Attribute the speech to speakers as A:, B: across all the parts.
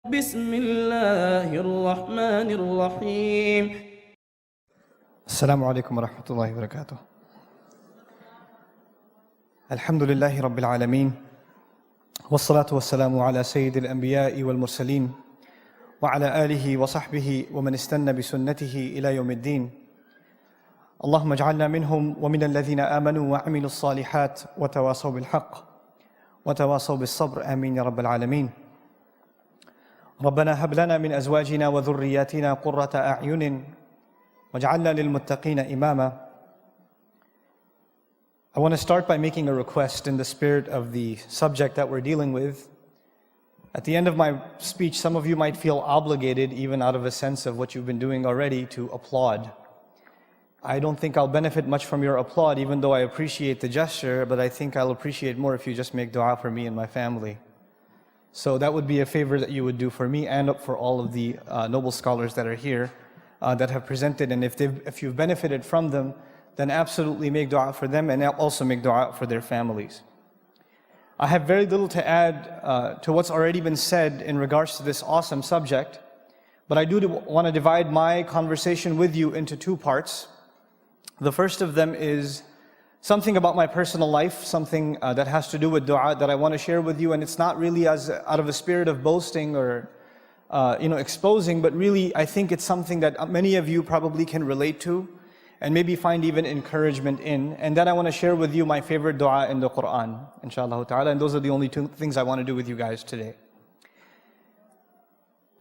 A: بسم الله الرحمن الرحيم.
B: السلام عليكم ورحمة الله وبركاته. الحمد لله رب العالمين، والصلاة والسلام على سيد الأنبياء والمرسلين وعلى آله وصحبه ومن استنى بسنته إلى يوم الدين. اللهم اجعلنا منهم ومن الذين آمنوا وعملوا الصالحات وتواصوا بالحق وتواصوا بالصبر، آمين يا رب العالمين. ربنا هب لنا من أزواجنا وذرياتنا قرة أعين واجعلنا للمتقين إماما. I want to start by making a request in the spirit of the subject that we're dealing with. At the end of my speech, some of you might feel obligated, even out of a sense of what you've been doing already, to applaud. I don't think I'll benefit much from your applaud, even though I appreciate the gesture, but I think I'll appreciate more if you just make dua for me and my family. So that would be a favor that you would do for me and for all of the noble scholars that are here that have presented. And if you've benefited from them, then absolutely make dua for them and also make dua for their families. I have very little to add to what's already been said in regards to this awesome subject, but I do want to divide my conversation with you into two parts. The first of them is something about my personal life, something that has to do with dua that I want to share with you, and it's not really as out of a spirit of boasting or exposing, but really I think it's something that many of you probably can relate to and maybe find even encouragement in. And then I want to share with you my favorite dua in the Qur'an, inshallah ta'ala, and those are the only two things I want to do with you guys today.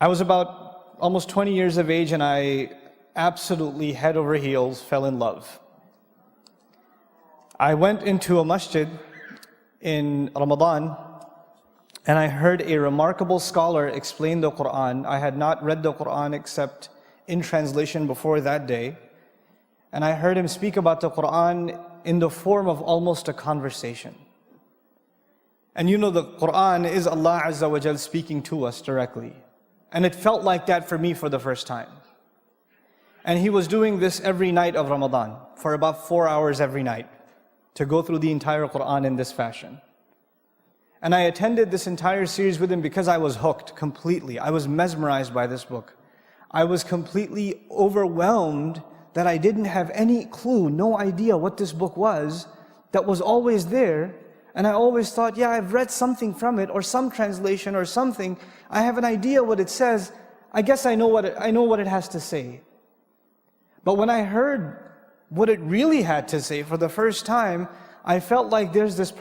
B: I was about almost 20 years of age and I absolutely head over heels fell in love. I went into a masjid in Ramadan and I heard a remarkable scholar explain the Qur'an. I had not read the Qur'an except in translation before that day. And I heard him speak about the Qur'an in the form of almost a conversation. And you know, the Qur'an is Allah Azza wa Jal speaking to us directly. And it felt like that for me for the first time. And he was doing this every night of Ramadan for about 4 hours every night, to go through the entire Qur'an in this fashion. And I attended this entire series with him because I was hooked completely. I was mesmerized by this book. I was completely overwhelmed that I didn't have any clue, no idea what this book was, that was always there. And I always thought, yeah, I've read something from it, or some translation or something. I have an idea what it says. I guess I know what it has to say. But when I heard what it really had to say for the first time, I felt like there's this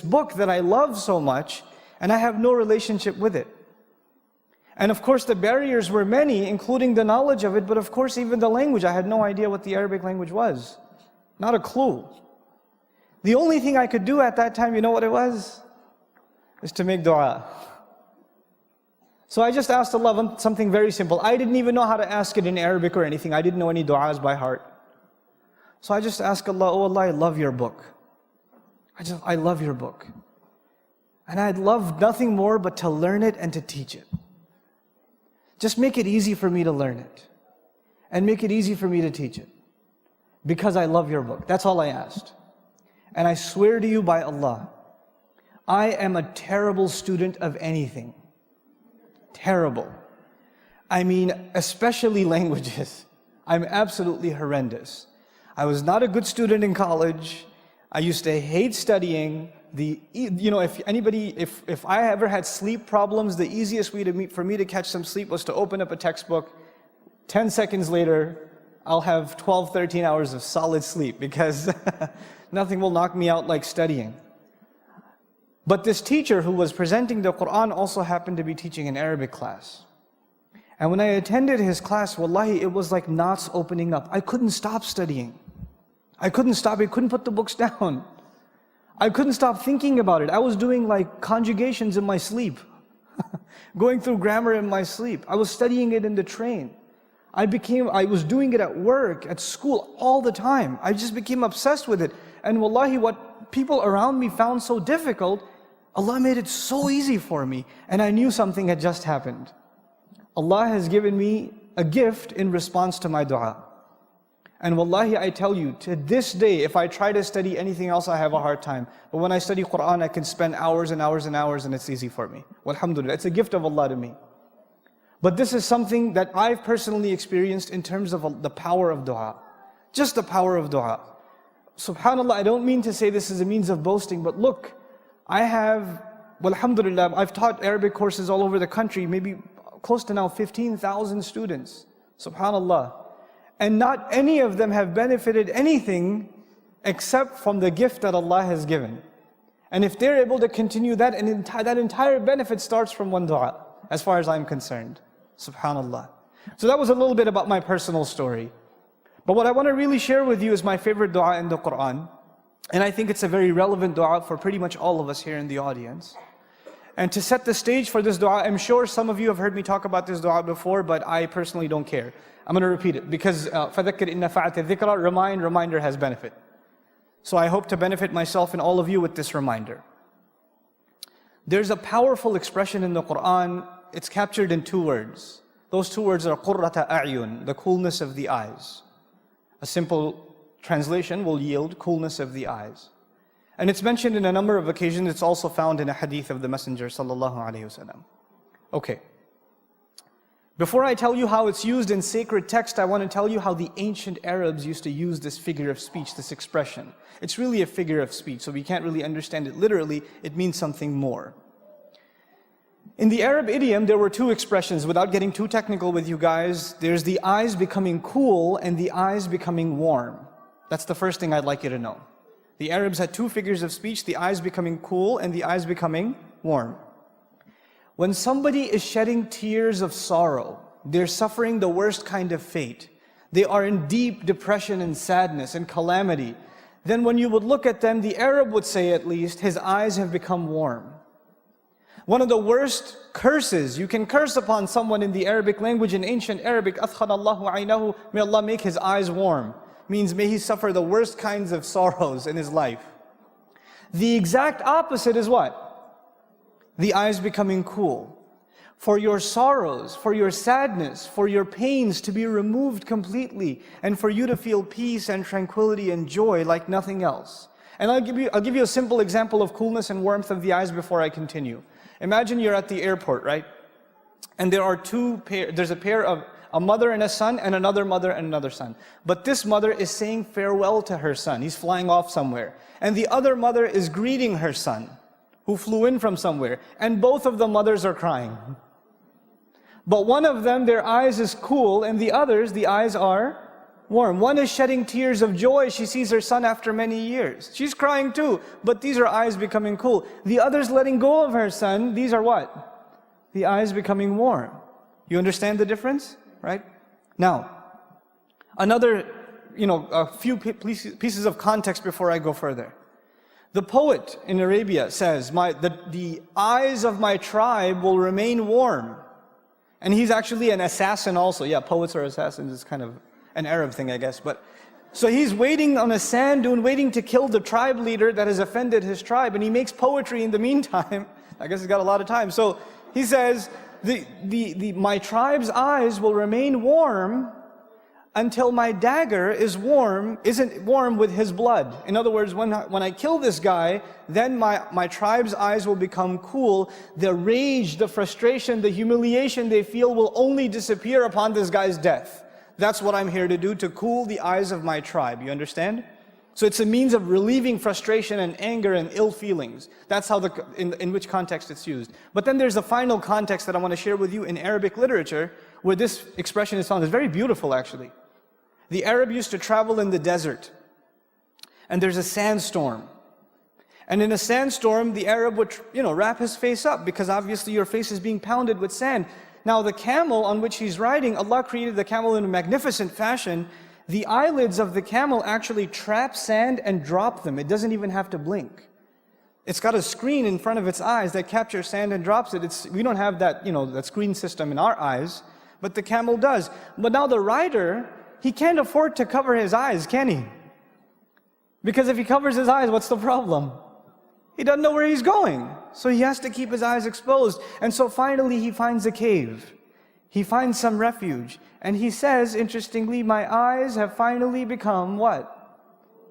B: book that I love so much, and I have no relationship with it. And of course the barriers were many, including the knowledge of it, but of course even the language. I had no idea what the Arabic language was. Not a clue. The only thing I could do at that time, you know what it was? Is to make dua. So I just asked Allah something very simple. I didn't even know how to ask it in Arabic or anything. I didn't know any du'as by heart. So I just asked Allah, oh Allah, I love your book. I love your book. And I'd love nothing more but to learn it and to teach it. Just make it easy for me to learn it. And make it easy for me to teach it. Because I love your book. That's all I asked. And I swear to you by Allah, I am a terrible student of anything. Terrible. I mean, especially languages. I'm absolutely horrendous. I was not a good student in college. I used to hate studying. If I ever had sleep problems, the easiest way for me to catch some sleep was to open up a textbook. 10 seconds later, I'll have 12, 13 hours of solid sleep because nothing will knock me out like studying. But this teacher who was presenting the Qur'an also happened to be teaching an Arabic class. And when I attended his class, wallahi, it was like knots opening up. I couldn't stop studying. I couldn't put the books down. I couldn't stop thinking about it. I was doing like conjugations in my sleep. Going through grammar in my sleep. I was studying it in the train. I was doing it at work, at school, all the time. I just became obsessed with it. And wallahi, what people around me found so difficult, Allah made it so easy for me. And I knew something had just happened. Allah has given me a gift in response to my dua. And wallahi, I tell you, to this day, if I try to study anything else, I have a hard time. But when I study Qur'an, I can spend hours and hours and hours, and it's easy for me. Alhamdulillah, it's a gift of Allah to me. But this is something that I've personally experienced in terms of the power of dua. Just the power of dua. SubhanAllah, I don't mean to say this is a means of boasting, but look, I have, alhamdulillah, I've taught Arabic courses all over the country, maybe close to now 15,000 students. SubhanAllah. And not any of them have benefited anything except from the gift that Allah has given. And if they're able to continue that, and that entire benefit starts from one dua, as far as I'm concerned. SubhanAllah. So that was a little bit about my personal story. But what I want to really share with you is my favorite dua in the Qur'an. And I think it's a very relevant dua for pretty much all of us here in the audience. And to set the stage for this dua, I'm sure some of you have heard me talk about this dua before, but I personally don't care. I'm going to repeat it because فَذَكِّرْ إِنَّ فَعَتِ الذِّكْرَى, reminder has benefit. So I hope to benefit myself and all of you with this reminder. There's a powerful expression in the Qur'an. It's captured in 2 words. Those 2 words are قُرَّةَ أَعْيُن, the coolness of the eyes. A simple translation will yield coolness of the eyes. And it's mentioned in a number of occasions. It's also found in a hadith of the Messenger sallallahu alaihi wasallam. Okay. Before I tell you how it's used in sacred text, I want to tell you how the ancient Arabs used to use this figure of speech, this expression. It's really a figure of speech, so we can't really understand it literally. It means something more. In the Arab idiom, there were 2 expressions. Without getting too technical with you guys, there's the eyes becoming cool and the eyes becoming warm. That's the first thing I'd like you to know. The Arabs had 2 figures of speech, the eyes becoming cool and the eyes becoming warm. When somebody is shedding tears of sorrow, they're suffering the worst kind of fate. They are in deep depression and sadness and calamity. Then when you would look at them, the Arab would say at least, his eyes have become warm. One of the worst curses, you can curse upon someone in the Arabic language, in ancient Arabic, أَثْخَنَ اللَّهُ عَيْنَهُ, may Allah make his eyes warm. Means may he suffer the worst kinds of sorrows in his life. The exact opposite is what? The eyes becoming cool. For your sorrows, for your sadness, for your pains to be removed completely, and for you to feel peace and tranquility and joy like nothing else. And I'll give you a simple example of coolness and warmth of the eyes before I continue. Imagine you're at the airport, right? And there are 2 pairs, there's a pair of a mother and a son, and another mother and another son. But this mother is saying farewell to her son. He's flying off somewhere. And the other mother is greeting her son, who flew in from somewhere. And both of the mothers are crying. But one of them, their eyes is cool, and the others, the eyes are warm. One is shedding tears of joy. She sees her son after many years. She's crying too, but these are eyes becoming cool. The other's letting go of her son. These are what? The eyes becoming warm. You understand the difference? Right? Now, another, a few pieces of context before I go further. The poet in Arabia says, the eyes of my tribe will remain warm. And he's actually an assassin also. Yeah, poets are assassins. It's kind of an Arab thing, I guess. But so he's waiting on a sand dune, waiting to kill the tribe leader that has offended his tribe. And he makes poetry in the meantime. I guess he's got a lot of time. So he says, my tribe's eyes will remain warm until my dagger isn't warm with his blood. In other words, when I kill this guy, then my tribe's eyes will become cool. The rage, the frustration, the humiliation they feel will only disappear upon this guy's death. That's what I'm here to do, to cool the eyes of my tribe. You understand? So it's a means of relieving frustration and anger and ill feelings. That's how in which context it's used. But then there's a final context that I want to share with you in Arabic literature, where this expression is found. It's very beautiful, actually. The Arab used to travel in the desert, and there's a sandstorm. And in a sandstorm, the Arab would, wrap his face up, because obviously your face is being pounded with sand. Now the camel on which he's riding, Allah created the camel in a magnificent fashion. The eyelids of the camel actually trap sand and drop them. It doesn't even have to blink. It's got a screen in front of its eyes that captures sand and drops it. We don't have that, that screen system in our eyes, but the camel does. But now the rider, he can't afford to cover his eyes, can he? Because if he covers his eyes, what's the problem? He doesn't know where he's going. So he has to keep his eyes exposed. And so finally he finds a cave. He finds some refuge. And he says, interestingly, my eyes have finally become what?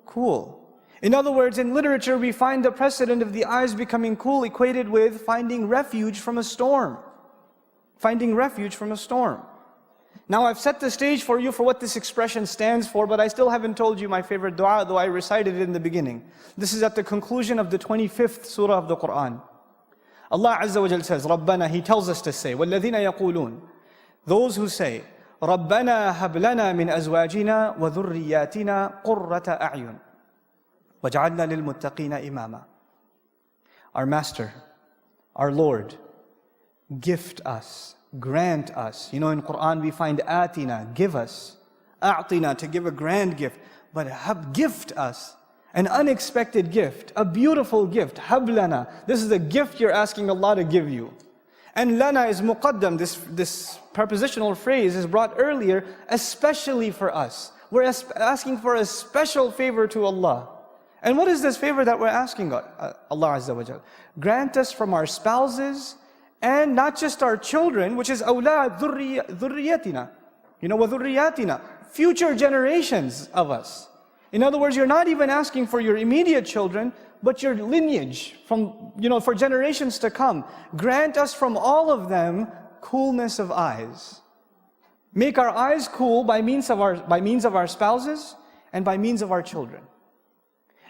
B: Cool. In other words, in literature, we find the precedent of the eyes becoming cool equated with finding refuge from a storm. Finding refuge from a storm. Now I've set the stage for you for what this expression stands for, but I still haven't told you my favorite dua, though I recited it in the beginning. This is at the conclusion of the 25th surah of the Qur'an. Allah Azza wa Jal says, Rabbana, He tells us to say, وَالَّذِينَ يَقُولُونَ, those who say, رَبَّنَا هَبْ لَنَا مِنْ أَزْوَاجِنَا وَذُرِّيَّاتِنَا قُرَّةَ أَعْيُنٍ وَجَعَلْنَا لِلْمُتَّقِينَ إِمَامًا. Our Master, our Lord, gift us, grant us. You know, in Qur'an we find atina, give us, a'tina, to give a grand gift, but gift us, an unexpected gift, a beautiful gift, hablana. This is a gift you're asking Allah to give you. And lana is muqaddam, this prepositional phrase is brought earlier, especially for us. We're asking for a special favor to Allah. And what is this favor that we're asking Allah Azza wa Jal? Grant us from our spouses, and not just our children, which is awlad, dhurriyatina. You know, wa dhurriyatina, future generations of us. In other words, you're not even asking for your immediate children, but your lineage from, for generations to come. Grant us from all of them coolness of eyes. Make our eyes cool by means of our spouses and by means of our children.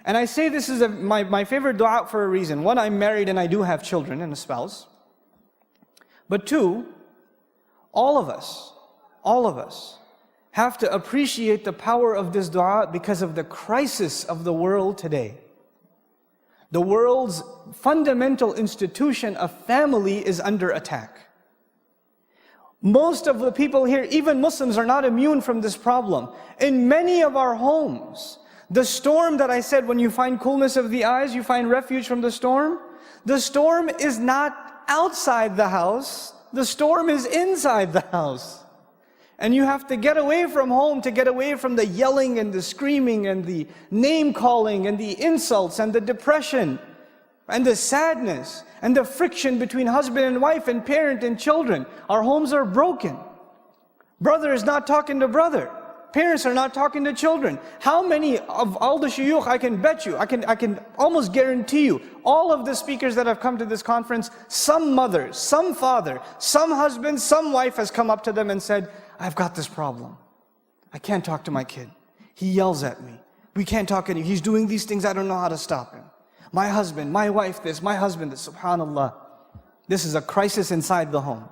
B: And I say this is my favorite dua for a reason. One, I'm married and I do have children and a spouse. But two, all of us have to appreciate the power of this dua because of the crisis of the world today. The world's fundamental institution of family is under attack. Most of the people here, even Muslims, are not immune from this problem. In many of our homes, the storm that I said, when you find coolness of the eyes, you find refuge from the storm is not outside the house, the storm is inside the house. And you have to get away from home to get away from the yelling and the screaming and the name calling and the insults and the depression and the sadness and the friction between husband and wife and parent and children. Our homes are broken. Brother is not talking to brother. Parents are not talking to children. How many of all the shuyukh, I can bet you, I can almost guarantee you, all of the speakers that have come to this conference, some mother, some father, some husband, some wife has come up to them and said, I've got this problem. I can't talk to my kid. He yells at me. We can't talk anymore. He's doing these things, I don't know how to stop him. My husband, my wife this, my husband this, subhanallah. This is a crisis inside the home.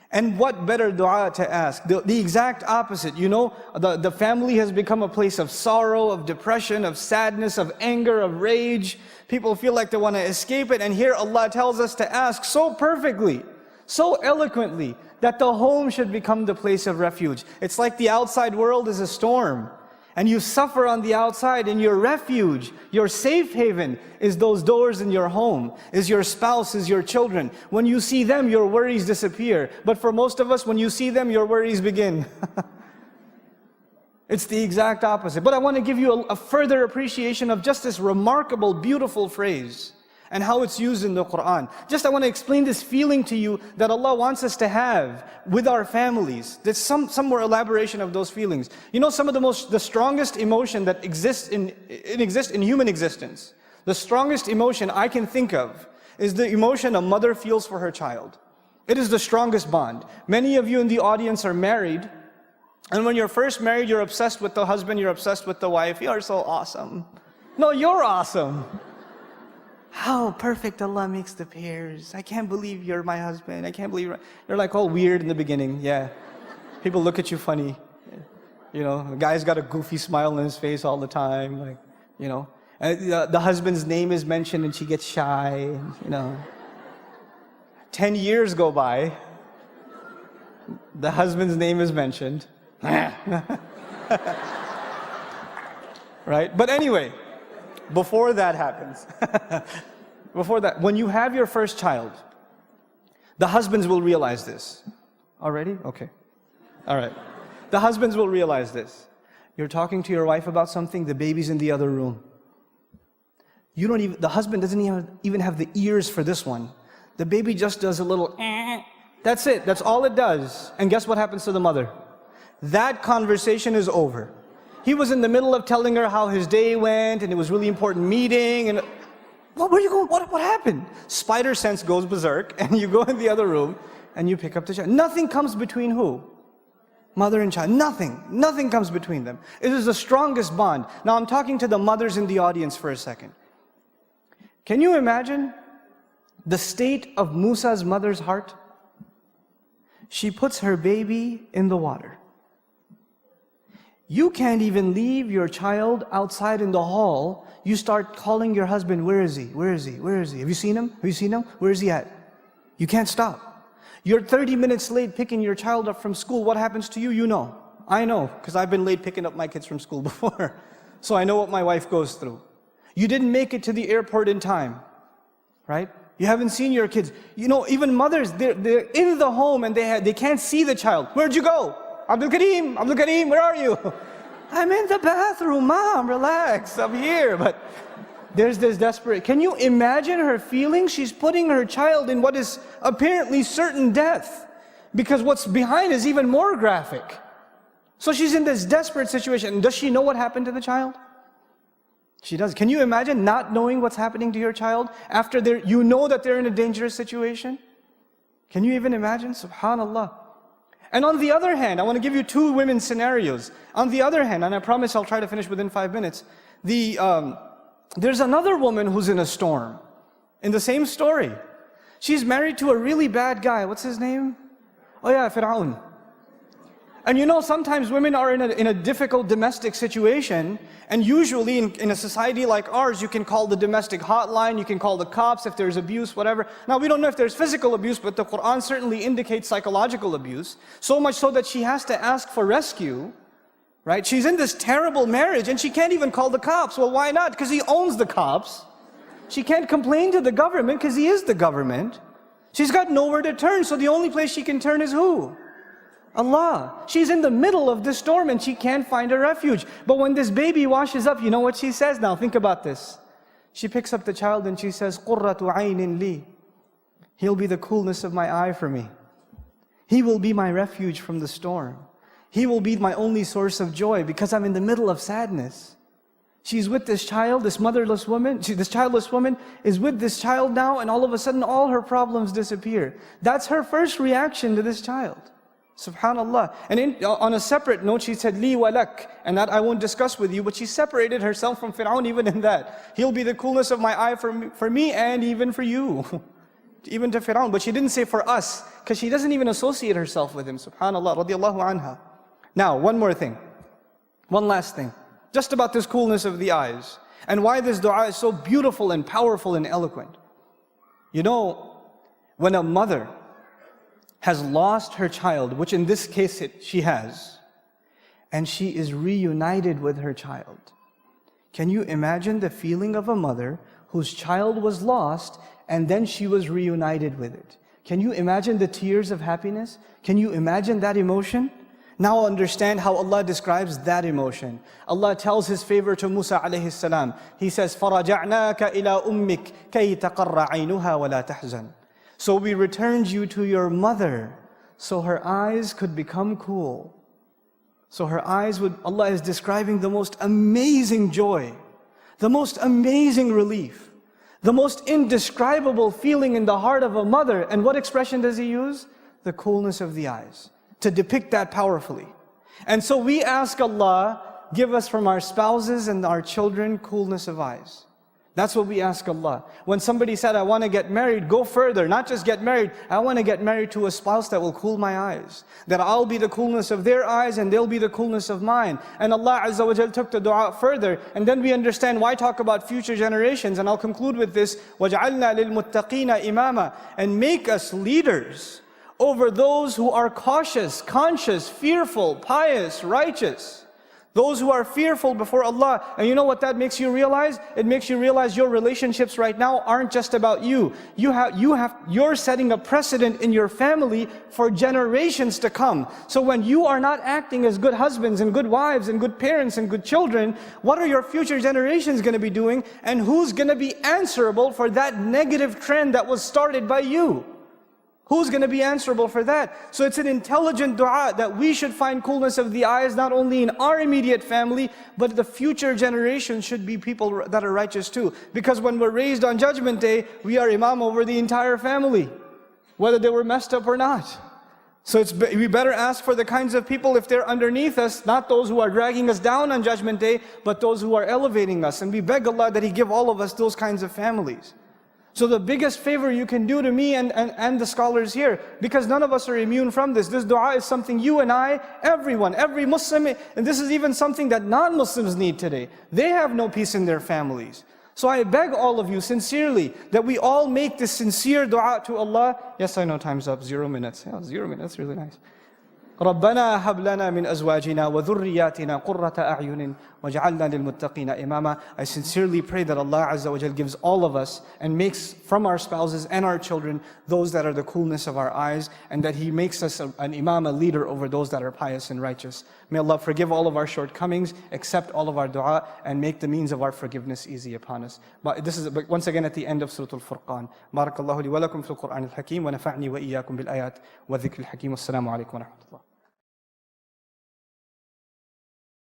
B: And what better dua to ask? The exact opposite. You know, the family has become a place of sorrow, of depression, of sadness, of anger, of rage. People feel like they want to escape it. And here Allah tells us to ask so perfectly, so eloquently, that the home should become the place of refuge. It's like the outside world is a storm, and you suffer on the outside, and your refuge, your safe haven, is those doors in your home, is your spouse, is your children. When you see them, your worries disappear. But for most of us, when you see them, your worries begin. It's the exact opposite. But I want to give you a further appreciation of just this remarkable, beautiful phrase and how it's used in the Qur'an. I want to explain this feeling to you that Allah wants us to have with our families. There's some more elaboration of those feelings. You know, some of the strongest emotion that exists in human existence, the strongest emotion I can think of is the emotion a mother feels for her child. It is the strongest bond. Many of you in the audience are married, and when you're first married, you're obsessed with the husband, you're obsessed with the wife. You are so awesome. No, you're awesome. How perfect Allah makes the pairs. I can't believe you're my husband. I can't believe you're like all weird in the beginning. Yeah. People look at you funny. You know, the guy's got a goofy smile on his face all the time. Like, you know. And the husband's name is mentioned and she gets shy. You know. 10 years go by. The husband's name is mentioned. Right? But anyway, before that happens, when you have your first child, the husbands will realize this. Already? Okay. All right. The husbands will realize this. You're talking to your wife about something, the baby's in the other room. The husband doesn't even have the ears for this one. The baby just does a little That's it. That's all it does. And guess what happens to the mother? That conversation is over. He was in the middle of telling her how his day went and it was a really important meeting and where are you going? What happened? Spider sense goes berserk and you go in the other room and you pick up the child. Nothing comes between who? Mother and child. Nothing comes between them. It is the strongest bond. Now I'm talking to the mothers in the audience for a second. Can you imagine the state of Musa's mother's heart? She puts her baby in the water. You can't even leave your child outside in the hall. You start calling your husband, where is he? Where is he? Where is he? Have you seen him? Have you seen him? Where is he at? You can't stop. You're 30 minutes late picking your child up from school. What happens to you? You know. I know, because I've been late picking up my kids from school before. So I know what my wife goes through. You didn't make it to the airport in time, right? You haven't seen your kids. You know, even mothers, they're in the home and they can't see the child. Where'd you go? Abdul Kareem, where are you? I'm in the bathroom, Mom, relax, I'm here. But there's this desperate, can you imagine her feeling? She's putting her child in what is apparently certain death, because what's behind is even more graphic. So she's in this desperate situation. Does she know what happened to the child? She does. Can you imagine not knowing what's happening to your child after you know that they're in a dangerous situation? Can you even imagine? Subhanallah. And on the other hand, I want to give you two women's scenarios. On the other hand, and I promise I'll try to finish within 5 minutes, there's another woman who's in a storm. In the same story. She's married to a really bad guy. What's his name? Oh yeah, Fir'aun. And you know, sometimes women are in a difficult domestic situation, and usually in a society like ours, you can call the domestic hotline, you can call the cops if there's abuse, whatever. Now we don't know if there's physical abuse, but the Qur'an certainly indicates psychological abuse, so much so that she has to ask for rescue, right? She's in this terrible marriage and she can't even call the cops. Well, why not? Because he owns the cops. She can't complain to the government because he is the government. She's got nowhere to turn, so the only place she can turn is who? Allah. She's in the middle of this storm and she can't find a refuge. But when this baby washes up, you know what she says? Now think about this. She picks up the child and she says, قُرَّةُ عَيْنٍ لِي. He'll be the coolness of my eye for me. He will be my refuge from the storm. He will be my only source of joy because I'm in the middle of sadness. She's with this child, this motherless woman, this childless woman is with this child now, and all of a sudden all her problems disappear. That's her first reaction to this child. Subhanallah. And on a separate note, she said, Li walak, and that I won't discuss with you, but she separated herself from Fir'aun even in that. He'll be the coolness of my eye for me and even for you. Even to Fir'aun. But she didn't say for us, because she doesn't even associate herself with him. Subhanallah, radiyallahu anha. Now, one more thing. One last thing. Just about this coolness of the eyes. And why this dua is so beautiful and powerful and eloquent. You know, when a mother has lost her child, which in this case she has, and she is reunited with her child. Can you imagine the feeling of a mother whose child was lost and then she was reunited with it? Can you imagine the tears of happiness? Can you imagine that emotion? Now understand how Allah describes that emotion. Allah tells His favor to Musa alayhi salam. He says, فَرَجَعْنَاكَ إِلَىٰ أُمِّكَ كَيْ تَقَرَّ عَيْنُهَا وَلَا تَحْزَنْ. So we returned you to your mother, so her eyes could become cool. So her eyes would, Allah is describing the most amazing joy, the most amazing relief, the most indescribable feeling in the heart of a mother. And what expression does He use? The coolness of the eyes, to depict that powerfully. And so we ask Allah, give us from our spouses and our children coolness of eyes. That's what we ask Allah. When somebody said, I want to get married, go further. Not just get married, I want to get married to a spouse that will cool my eyes. That I'll be the coolness of their eyes and they'll be the coolness of mine. And Allah Azza wa Jal took the dua further. And then we understand why talk about future generations. And I'll conclude with this. وَجْعَلْنَا لِلْمُتَّقِينَ إِمَامًا. And make us leaders over those who are cautious, conscious, fearful, pious, righteous. Those who are fearful before Allah. And you know what that makes you realize? It makes you realize your relationships right now aren't just about you. You're setting a precedent in your family for generations to come. So when you are not acting as good husbands and good wives and good parents and good children, what are your future generations going to be doing? And who's going to be answerable for that negative trend that was started by you? Who's going to be answerable for that? So it's an intelligent dua that we should find coolness of the eyes not only in our immediate family, but the future generation should be people that are righteous too. Because when we're raised on Judgment Day, we are imam over the entire family, whether they were messed up or not. So we better ask for the kinds of people, if they're underneath us, not those who are dragging us down on Judgment Day, but those who are elevating us. And we beg Allah that He give all of us those kinds of families. So the biggest favor you can do to me and the scholars here, because none of us are immune from this. This dua is something you and I, everyone, every Muslim, and this is even something that non-Muslims need today. They have no peace in their families. So I beg all of you sincerely that we all make this sincere dua to Allah. Yes, I know time's up, 0 minutes. Yeah, 0 minutes, really nice. رَبَّنَا هَبْ لَنَا مِنْ أَزْوَاجِنَا وَذُرِّيَّاتِنَا قُرَّةَ أَعْيُنٍ وَاجْعَلْنَا لِلْمُتَّقِينَ إِمَامًا. I sincerely pray that Allah Azza wa Jal gives all of us and makes from our spouses and our children those that are the coolness of our eyes, and that He makes us an imam, a leader over those that are pious and righteous. May Allah forgive all of our shortcomings, accept all of our dua, and make the means of our forgiveness easy upon us. But this is once again at the end of Surah Al-Furqan. Barakallahu li wa lakum fil Qur'an al-Hakim wa nafa'ni wa iyyakum bil ayat wa dhikr al-Hakim. Wassalamu alaikum wa rahmatullah.